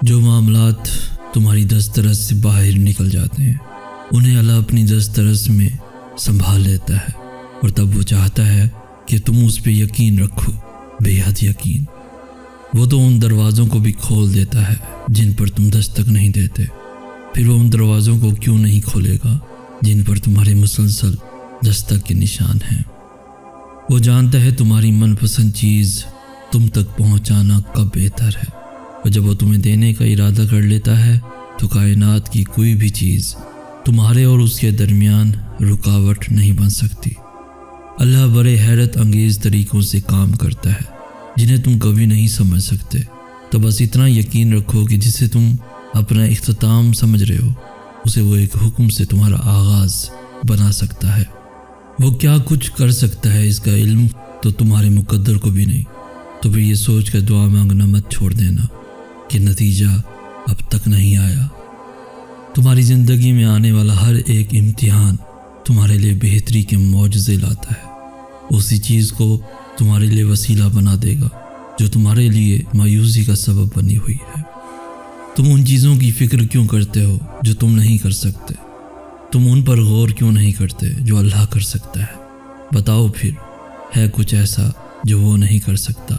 جو معاملات تمہاری دسترس سے باہر نکل جاتے ہیں انہیں اللہ اپنی دسترس میں سنبھال لیتا ہے، اور تب وہ چاہتا ہے کہ تم اس پہ یقین رکھو، بے حد یقین۔ وہ تو ان دروازوں کو بھی کھول دیتا ہے جن پر تم دستک نہیں دیتے، پھر وہ ان دروازوں کو کیوں نہیں کھولے گا جن پر تمہارے مسلسل دستک کے نشان ہیں۔ وہ جانتا ہے تمہاری من پسند چیز تم تک پہنچانا کب بہتر ہے، اور جب وہ تمہیں دینے کا ارادہ کر لیتا ہے تو کائنات کی کوئی بھی چیز تمہارے اور اس کے درمیان رکاوٹ نہیں بن سکتی۔ اللہ بڑے حیرت انگیز طریقوں سے کام کرتا ہے جنہیں تم کبھی نہیں سمجھ سکتے، تو بس اتنا یقین رکھو کہ جسے تم اپنا اختتام سمجھ رہے ہو اسے وہ ایک حکم سے تمہارا آغاز بنا سکتا ہے۔ وہ کیا کچھ کر سکتا ہے اس کا علم تو تمہارے مقدر کو بھی نہیں، تو پھر یہ سوچ کر دعا مانگنا مت چھوڑ دینا کہ نتیجہ اب تک نہیں آیا۔ تمہاری زندگی میں آنے والا ہر ایک امتحان تمہارے لیے بہتری کے معجزے لاتا ہے، اسی چیز کو تمہارے لیے وسیلہ بنا دے گا جو تمہارے لیے مایوسی کا سبب بنی ہوئی ہے۔ تم ان چیزوں کی فکر کیوں کرتے ہو جو تم نہیں کر سکتے؟ تم ان پر غور کیوں نہیں کرتے جو اللہ کر سکتا ہے؟ بتاؤ پھر، ہے کچھ ایسا جو وہ نہیں کر سکتا؟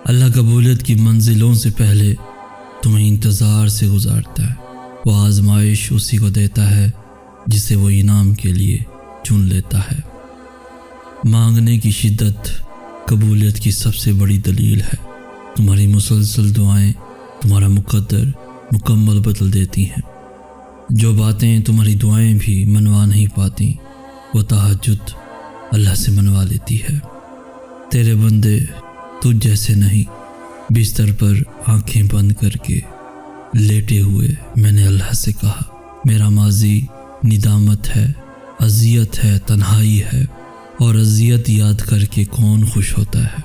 اللہ قبولیت کی منزلوں سے پہلے تمہیں انتظار سے گزارتا ہے۔ وہ آزمائش اسی کو دیتا ہے جسے وہ انعام کے لیے چن لیتا ہے۔ مانگنے کی شدت قبولیت کی سب سے بڑی دلیل ہے۔ تمہاری مسلسل دعائیں تمہارا مقدر مکمل بدل دیتی ہیں۔ جو باتیں تمہاری دعائیں بھی منوا نہیں پاتی وہ تہجد اللہ سے منوا لیتی ہے۔ تیرے بندے تجھ جیسے نہیں۔ بستر پر آنکھیں بند کر کے لیٹے ہوئے میں نے اللہ سے کہا، میرا ماضی ندامت ہے، اذیت ہے، تنہائی ہے، اور اذیت یاد کر کے کون خوش ہوتا ہے؟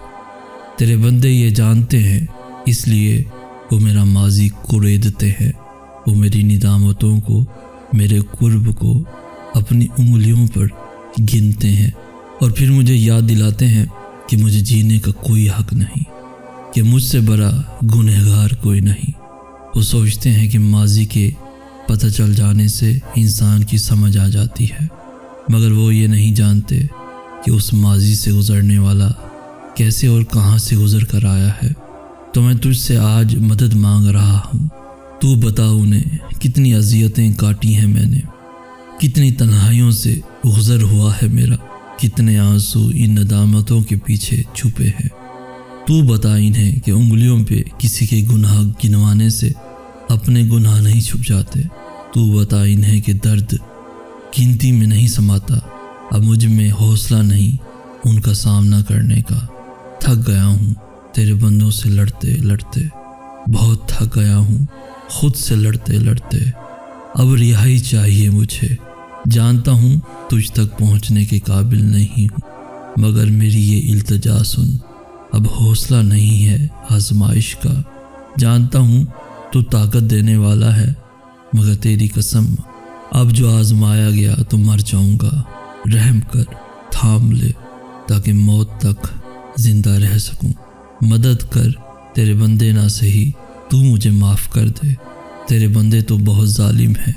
تیرے بندے یہ جانتے ہیں، اس لیے وہ میرا ماضی کوریدتے ہیں۔ وہ میری ندامتوں کو، میرے قرب کو اپنی انگلیوں پر گنتے ہیں، اور پھر مجھے یاد دلاتے ہیں کہ مجھے جینے کا کوئی حق نہیں، کہ مجھ سے بڑا گنہگار کوئی نہیں۔ وہ سوچتے ہیں کہ ماضی کے پتہ چل جانے سے انسان کی سمجھ آ جاتی ہے، مگر وہ یہ نہیں جانتے کہ اس ماضی سے گزرنے والا کیسے اور کہاں سے گزر کر آیا ہے۔ تو میں تجھ سے آج مدد مانگ رہا ہوں، تو بتا انہیں کتنی اذیتیں کاٹی ہیں میں نے، کتنی تنہائیوں سے گزر ہوا ہے میرا، کتنے آنسو ان ندامتوں کے پیچھے چھپے ہیں۔ تو بتا انہیں کہ انگلیوں پہ کسی کے گناہ گنوانے سے اپنے گناہ نہیں چھپ جاتے۔ تو بتا انہیں کہ درد گنتی میں نہیں سماتا۔ اب مجھ میں حوصلہ نہیں ان کا سامنا کرنے کا۔ تھک گیا ہوں تیرے بندوں سے لڑتے لڑتے، بہت تھک گیا ہوں خود سے لڑتے لڑتے۔ اب رہائی چاہیے مجھے۔ جانتا ہوں تجھ تک پہنچنے کے قابل نہیں ہوں، مگر میری یہ التجا سن۔ اب حوصلہ نہیں ہے آزمائش کا۔ جانتا ہوں تو طاقت دینے والا ہے، مگر تیری قسم اب جو آزمایا گیا تو مر جاؤں گا۔ رحم کر، تھام لے تاکہ موت تک زندہ رہ سکوں۔ مدد کر، تیرے بندے نہ سہی تو مجھے معاف کر دے۔ تیرے بندے تو بہت ظالم ہیں،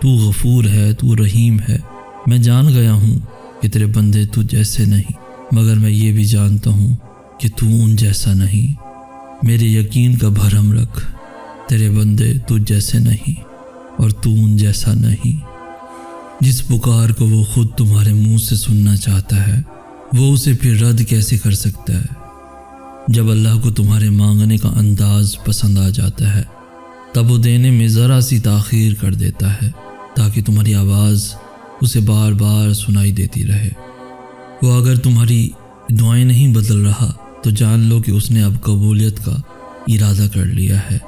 تو غفور ہے، تو رحیم ہے۔ میں جان گیا ہوں کہ تیرے بندے تو جیسے نہیں، مگر میں یہ بھی جانتا ہوں کہ تو ان جیسا نہیں۔ میرے یقین کا بھرم رکھ، تیرے بندے تو جیسے نہیں اور تو ان جیسا نہیں۔ جس پکار کو وہ خود تمہارے منہ سے سننا چاہتا ہے وہ اسے پھر رد کیسے کر سکتا ہے؟ جب اللہ کو تمہارے مانگنے کا انداز پسند آ جاتا ہے تب وہ دینے میں ذرا سی تاخیر کر دیتا ہے تاکہ تمہاری آواز اسے بار بار سنائی دیتی رہے۔ وہ اگر تمہاری دعائیں نہیں بدل رہا تو جان لو کہ اس نے اب قبولیت کا ارادہ کر لیا ہے،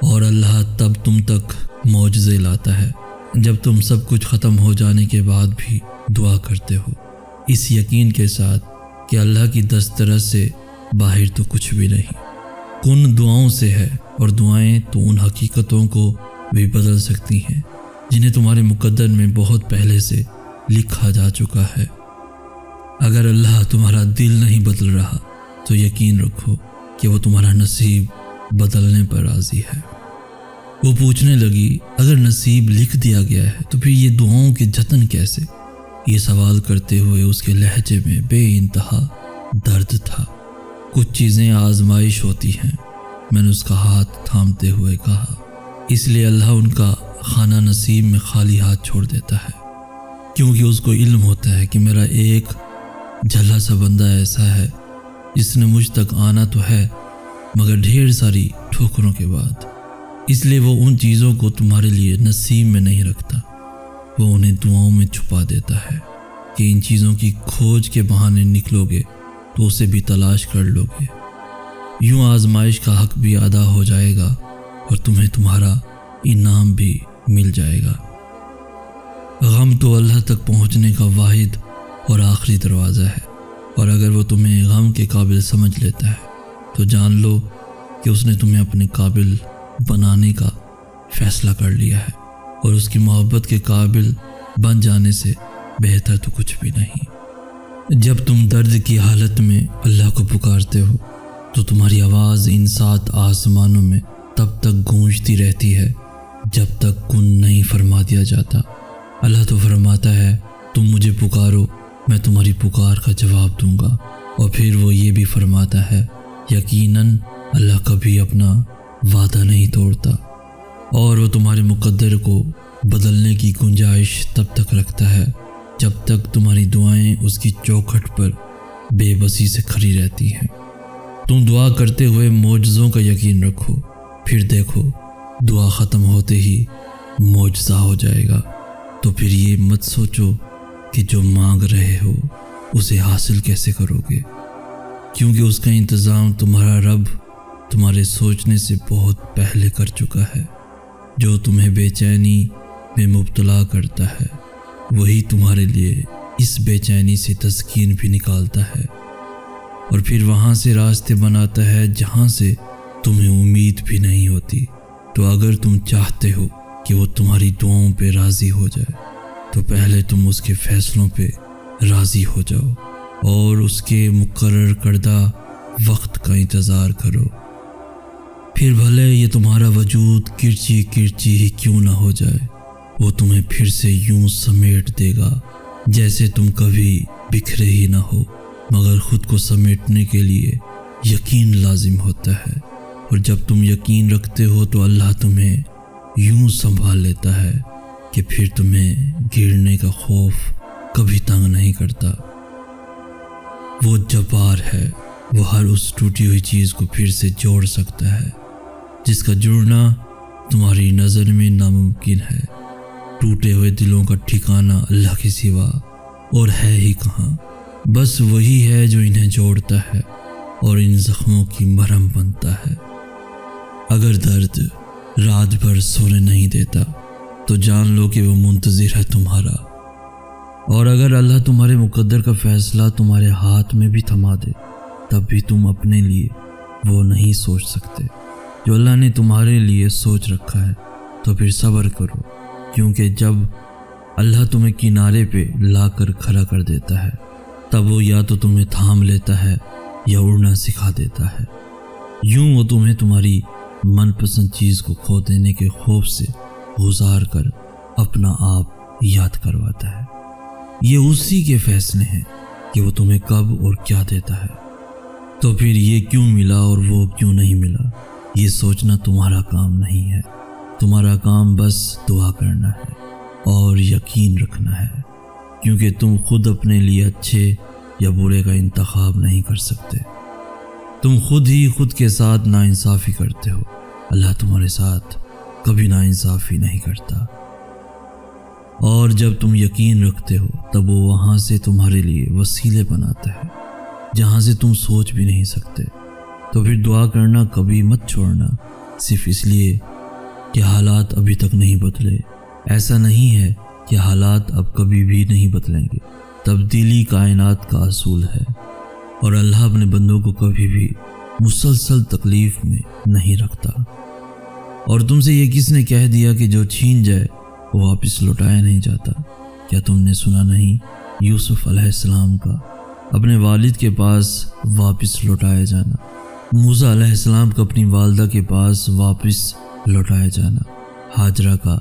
اور اللہ تب تم تک معجزے لاتا ہے جب تم سب کچھ ختم ہو جانے کے بعد بھی دعا کرتے ہو، اس یقین کے ساتھ کہ اللہ کی دسترس سے باہر تو کچھ بھی نہیں۔ کن دعاؤں سے ہے، اور دعائیں تو ان حقیقتوں کو بھی بدل سکتی ہیں جنہیں تمہارے مقدر میں بہت پہلے سے لکھا جا چکا ہے۔ اگر اللہ تمہارا دل نہیں بدل رہا تو یقین رکھو کہ وہ تمہارا نصیب بدلنے پر راضی ہے۔ وہ پوچھنے لگی اگر نصیب لکھ دیا گیا ہے تو پھر یہ دعاؤں کے جتن کیسے؟ یہ سوال کرتے ہوئے اس کے لہجے میں بے انتہا درد تھا۔ کچھ چیزیں آزمائش ہوتی ہیں، میں نے اس کا ہاتھ تھامتے ہوئے کہا، اس لیے اللہ ان کا خانہ نصیب میں خالی ہاتھ چھوڑ دیتا ہے، کیونکہ اس کو علم ہوتا ہے کہ میرا ایک جھلا سا بندہ ایسا ہے جس نے مجھ تک آنا تو ہے مگر ڈھیر ساری ٹھوکروں کے بعد، اس لیے وہ ان چیزوں کو تمہارے لیے نصیب میں نہیں رکھتا، وہ انہیں دعاؤں میں چھپا دیتا ہے کہ ان چیزوں کی کھوج کے بہانے نکلو گے تو اسے بھی تلاش کر لو گے، یوں آزمائش کا حق بھی ادا ہو جائے گا اور تمہیں تمہارا انعام بھی مل جائے گا۔ غم تو اللہ تک پہنچنے کا واحد اور آخری دروازہ ہے، اور اگر وہ تمہیں غم کے قابل سمجھ لیتا ہے تو جان لو کہ اس نے تمہیں اپنے قابل بنانے کا فیصلہ کر لیا ہے، اور اس کی محبت کے قابل بن جانے سے بہتر تو کچھ بھی نہیں۔ جب تم درد کی حالت میں اللہ کو پکارتے ہو تو تمہاری آواز ان 7 آسمانوں میں تب تک گونجتی رہتی ہے جب تک کن نہیں فرما دیا جاتا۔ اللہ تو فرماتا ہے تم مجھے پکارو، میں تمہاری پکار کا جواب دوں گا، اور پھر وہ یہ بھی فرماتا ہے یقیناً اللہ کبھی اپنا وعدہ نہیں توڑتا، اور وہ تمہارے مقدر کو بدلنے کی گنجائش تب تک رکھتا ہے جب تک تمہاری دعائیں اس کی چوکھٹ پر بے بسی سے کھڑی رہتی ہیں۔ تم دعا کرتے ہوئے معجزوں کا یقین رکھو، پھر دیکھو دعا ختم ہوتے ہی معجزہ ہو جائے گا، تو پھر یہ مت سوچو کہ جو مانگ رہے ہو اسے حاصل کیسے کرو گے، کیونکہ اس کا انتظام تمہارا رب تمہارے سوچنے سے بہت پہلے کر چکا ہے۔ جو تمہیں بے چینی میں مبتلا کرتا ہے وہی تمہارے لیے اس بے چینی سے تسکین بھی نکالتا ہے، اور پھر وہاں سے راستے بناتا ہے جہاں سے تمہیں امید بھی نہیں ہوتی۔ تو اگر تم چاہتے ہو کہ وہ تمہاری دعاؤں پہ راضی ہو جائے تو پہلے تم اس کے فیصلوں پہ راضی ہو جاؤ اور اس کے مقرر کردہ وقت کا انتظار کرو، پھر بھلے یہ تمہارا وجود کرچی کرچی ہی کیوں نہ ہو جائے، وہ تمہیں پھر سے یوں سمیٹ دے گا جیسے تم کبھی بکھرے ہی نہ ہو، مگر خود کو سمیٹنے کے لیے یقین لازم ہوتا ہے، اور جب تم یقین رکھتے ہو تو اللہ تمہیں یوں سنبھال لیتا ہے کہ پھر تمہیں گرنے کا خوف کبھی تنگ نہیں کرتا۔ وہ جبار ہے، وہ ہر اس ٹوٹی ہوئی چیز کو پھر سے جوڑ سکتا ہے جس کا جڑنا تمہاری نظر میں ناممکن ہے۔ ٹوٹے ہوئے دلوں کا ٹھکانہ اللہ کے سوا اور ہے ہی کہاں، بس وہی ہے جو انہیں جوڑتا ہے اور ان زخموں کی مرہم بنتا ہے۔ اگر درد رات بھر سونے نہیں دیتا تو جان لو کہ وہ منتظر ہے تمہارا، اور اگر اللہ تمہارے مقدر کا فیصلہ تمہارے ہاتھ میں بھی تھما دے تب بھی تم اپنے لیے وہ نہیں سوچ سکتے جو اللہ نے تمہارے لیے سوچ رکھا ہے۔ تو پھر صبر کرو، کیونکہ جب اللہ تمہیں کنارے پہ لا کر کھڑا کر دیتا ہے تب وہ یا تو تمہیں تھام لیتا ہے یا اڑنا سکھا دیتا ہے، یوں وہ تمہیں تمہاری من پسند چیز کو کھو دینے کے خوف سے گزار کر اپنا آپ یاد کرواتا ہے۔ یہ اسی کے فیصلے ہیں کہ وہ تمہیں کب اور کیا دیتا ہے، تو پھر یہ کیوں ملا اور وہ کیوں نہیں ملا یہ سوچنا تمہارا کام نہیں ہے، تمہارا کام بس دعا کرنا ہے اور یقین رکھنا ہے، کیونکہ تم خود اپنے لیے اچھے یا برے کا انتخاب نہیں کر سکتے، تم خود ہی خود کے ساتھ ناانصافی کرتے ہو، اللہ تمہارے ساتھ کبھی ناانصافی نہیں کرتا۔ اور جب تم یقین رکھتے ہو تب وہ وہاں سے تمہارے لیے وسیلے بناتا ہے جہاں سے تم سوچ بھی نہیں سکتے۔ تو پھر دعا کرنا کبھی مت چھوڑنا، صرف اس لیے کہ حالات ابھی تک نہیں بدلے۔ ایسا نہیں ہے کہ حالات اب کبھی بھی نہیں بدلیں گے، تبدیلی کائنات کا اصول ہے، اور اللہ اپنے بندوں کو کبھی بھی مسلسل تکلیف میں نہیں رکھتا۔ اور تم سے یہ کس نے کہہ دیا کہ جو چھین جائے وہ واپس لوٹایا نہیں جاتا؟ کیا تم نے سنا نہیں یوسف علیہ السلام کا اپنے والد کے پاس واپس لوٹایا جانا، موسیٰ علیہ السلام کا اپنی والدہ کے پاس واپس لوٹایا جانا، ہاجرہ کا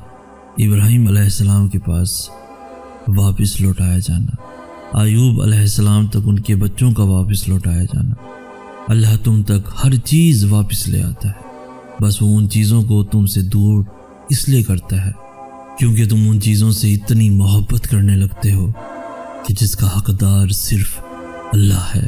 ابراہیم علیہ السلام کے پاس واپس لوٹایا جانا، ایوب علیہ السلام تک ان کے بچوں کا واپس لوٹایا جانا۔ اللہ تم تک ہر چیز واپس لے آتا ہے، بس وہ ان چیزوں کو تم سے دور اس لیے کرتا ہے کیونکہ تم ان چیزوں سے اتنی محبت کرنے لگتے ہو کہ جس کا حقدار صرف اللہ ہے۔